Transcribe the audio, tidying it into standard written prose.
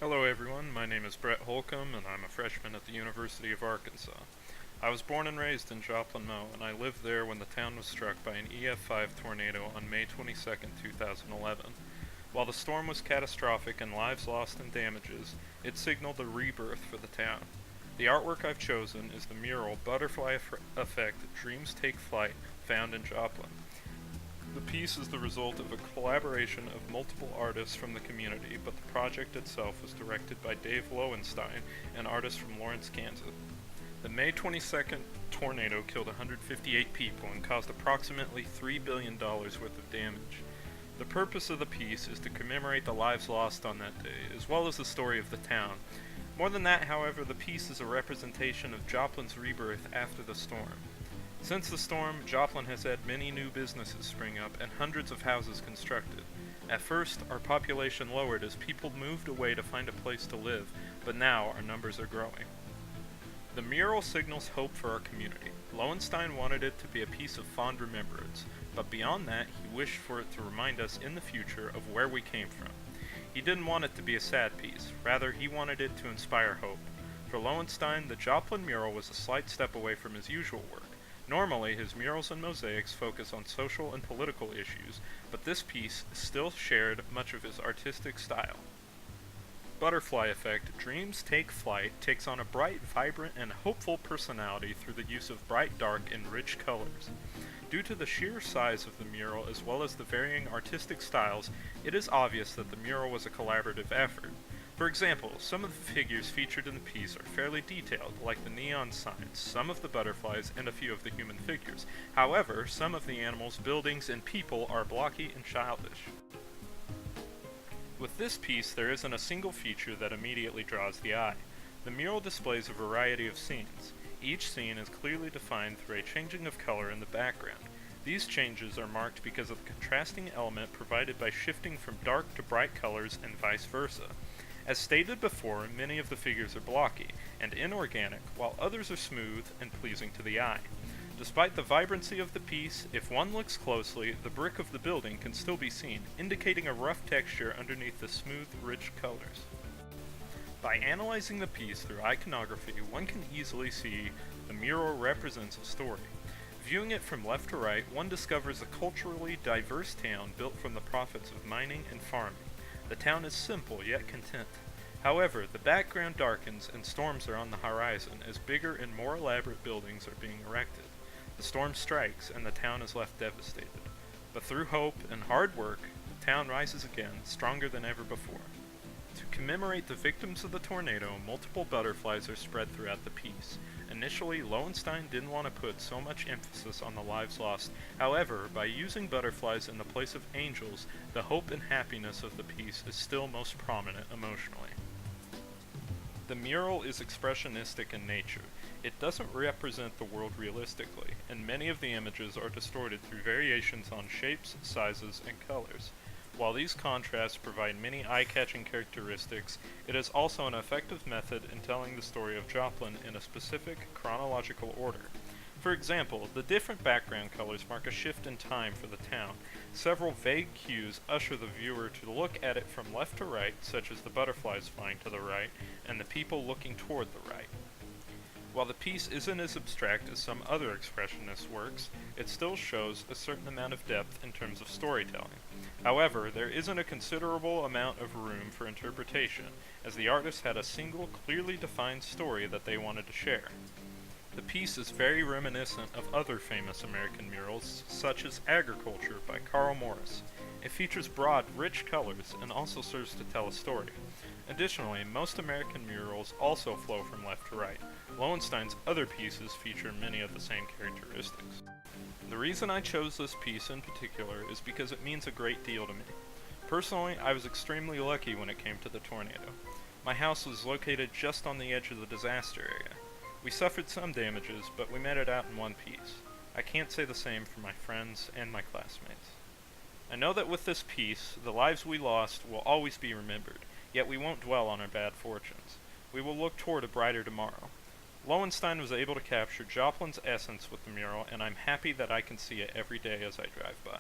Hello everyone, my name is Brett Holcomb and I'm a freshman at the University of Arkansas. I was born and raised in Joplin, and I lived there when the town was struck by an EF5 tornado on May 22, 2011. While the storm was catastrophic and lives lost and damages, it signaled a rebirth for the town. The artwork I've chosen is the mural Butterfly Effect Dreams Take Flight found in Joplin. The piece is the result of a collaboration of multiple artists from the community, but the project itself was directed by Dave Lowenstein, an artist from Lawrence, Kansas. The May 22nd tornado killed 158 people and caused approximately $3 billion worth of damage. The purpose of the piece is to commemorate the lives lost on that day, as well as the story of the town. More than that, however, the piece is a representation of Joplin's rebirth after the storm. Since the storm, Joplin has had many new businesses spring up and hundreds of houses constructed. At first, our population lowered as people moved away to find a place to live, but now our numbers are growing. The mural signals hope for our community. Lowenstein wanted it to be a piece of fond remembrance, but beyond that, he wished for it to remind us in the future of where we came from. He didn't want it to be a sad piece, rather he wanted it to inspire hope. For Lowenstein, the Joplin mural was a slight step away from his usual work. Normally, his murals and mosaics focus on social and political issues, but this piece still shared much of his artistic style. Butterfly Effect Dreams Take Flight takes on a bright, vibrant, and hopeful personality through the use of bright, dark, and rich colors. Due to the sheer size of the mural as well as the varying artistic styles, it is obvious that the mural was a collaborative effort. For example, some of the figures featured in the piece are fairly detailed, like the neon signs, some of the butterflies, and a few of the human figures. However, some of the animals, buildings, and people are blocky and childish. With this piece, there isn't a single feature that immediately draws the eye. The mural displays a variety of scenes. Each scene is clearly defined through a changing of color in the background. These changes are marked because of the contrasting element provided by shifting from dark to bright colors and vice versa. As stated before, many of the figures are blocky and inorganic, while others are smooth and pleasing to the eye. Despite the vibrancy of the piece, if one looks closely, the brick of the building can still be seen, indicating a rough texture underneath the smooth, rich colors. By analyzing the piece through iconography, one can easily see the mural represents a story. Viewing it from left to right, one discovers a culturally diverse town built from the profits of mining and farming. The town is simple yet content. However, the background darkens and storms are on the horizon as bigger and more elaborate buildings are being erected. The storm strikes and the town is left devastated. But through hope and hard work, the town rises again, stronger than ever before. To commemorate the victims of the tornado, multiple butterflies are spread throughout the piece. Initially, Lowenstein didn't want to put so much emphasis on the lives lost. However, by using butterflies in the place of angels, the hope and happiness of the piece is still most prominent emotionally. The mural is expressionistic in nature. It doesn't represent the world realistically, and many of the images are distorted through variations on shapes, sizes, and colors. While these contrasts provide many eye-catching characteristics, it is also an effective method in telling the story of Joplin in a specific chronological order. For example, the different background colors mark a shift in time for the town. Several vague cues usher the viewer to look at it from left to right, such as the butterflies flying to the right, and the people looking toward the right. While the piece isn't as abstract as some other expressionist works, it still shows a certain amount of depth in terms of storytelling. However, there isn't a considerable amount of room for interpretation, as the artist had a single, clearly defined story that they wanted to share. The piece is very reminiscent of other famous American murals, such as Agriculture by Carl Morris. It features broad, rich colors and also serves to tell a story. Additionally, most American murals also flow from left to right. Lowenstein's other pieces feature many of the same characteristics. The reason I chose this piece in particular is because it means a great deal to me. Personally, I was extremely lucky when it came to the tornado. My house was located just on the edge of the disaster area. We suffered some damages, but we made it out in one piece. I can't say the same for my friends and my classmates. I know that with this piece, the lives we lost will always be remembered, yet we won't dwell on our bad fortunes. We will look toward a brighter tomorrow. Lowenstein was able to capture Joplin's essence with the mural, and I'm happy that I can see it every day as I drive by.